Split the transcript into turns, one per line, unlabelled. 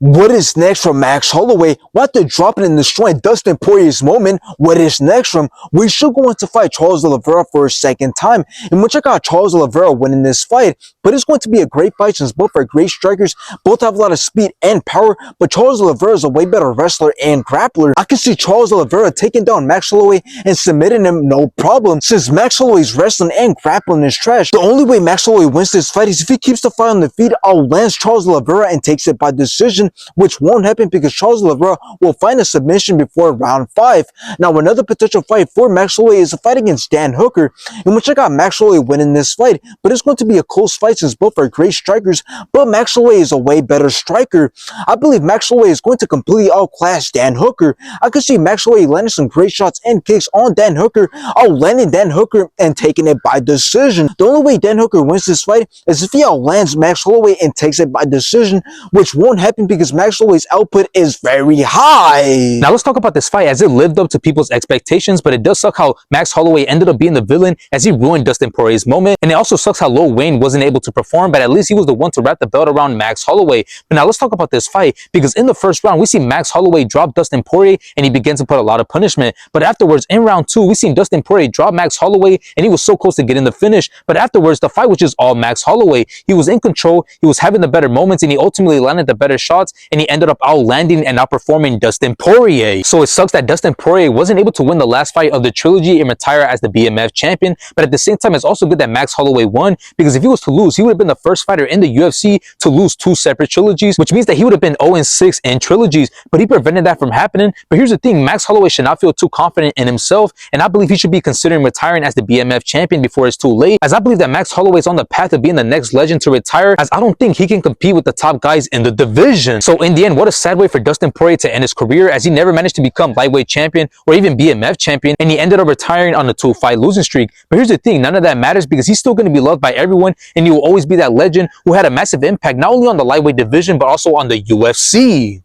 What is next from Max Holloway? What after dropping and destroying Dustin Poirier's moment, what is next from? We should go on to fight Charles Oliveira for a second time, in which I got Charles Oliveira winning this fight. But it's going to be a great fight since both are great strikers, both have a lot of speed and power, but Charles Oliveira is a way better wrestler and grappler. I can see Charles Oliveira taking down Max Holloway and submitting him no problem, since Max Holloway's wrestling and grappling is trash. The only way Max Holloway wins this fight is if he keeps the fight on the feet, lands Charles Oliveira and takes it by decision, which won't happen because Charles Oliveira will find a submission before round 5. Now, another potential fight for Max Holloway is a fight against Dan Hooker, in which I got Max Holloway winning this fight, but it's going to be a close fight since both are great strikers, but Max Holloway is a way better striker. I believe Max Holloway is going to completely outclass Dan Hooker. I could see Max Holloway landing some great shots and kicks on Dan Hooker, outlanding Dan Hooker and taking it by decision. The only way Dan Hooker wins this fight is if he outlands Max Holloway and takes it by decision, which won't happen because Max Holloway's output is very high.
Now let's talk about this fight as it lived up to people's expectations, but it does suck how Max Holloway ended up being the villain as he ruined Dustin Poirier's moment, and it also sucks how Lil Wayne wasn't able to perform, but at least he was the one to wrap the belt around Max Holloway. But now let's talk about this fight, because in the first round we see Max Holloway drop Dustin Poirier and he begins to put a lot of punishment, but afterwards in round 2 we seen Dustin Poirier drop Max Holloway and he was so close to getting the finish, but afterwards the fight was just all Max Holloway. He was in control, he was having the better moments, and he ultimately landed the better shots, and he ended up outlanding and outperforming Dustin Poirier. So it sucks that Dustin Poirier wasn't able to win the last fight of the trilogy and retire as the BMF champion, but at the same time it's also good that Max Holloway won, because if he was to lose, he would have been the first fighter in the UFC to lose 2 separate trilogies, which means that he would have been 0-6 in trilogies, but he prevented that from happening. But here's the thing, Max Holloway should not feel too confident in himself, and I believe he should be considering retiring as the BMF champion before it's too late, as I believe that Max Holloway is on the path of being the next legend to retire, as I don't think he can compete with the top guys in the division. So in the end, what a sad way for Dustin Poirier to end his career, as he never managed to become lightweight champion or even BMF champion, and he ended up retiring on a 2-fight losing streak. But here's the thing, none of that matters because he's still going to be loved by everyone, and he will always be that legend who had a massive impact not only on the lightweight division but also on the UFC.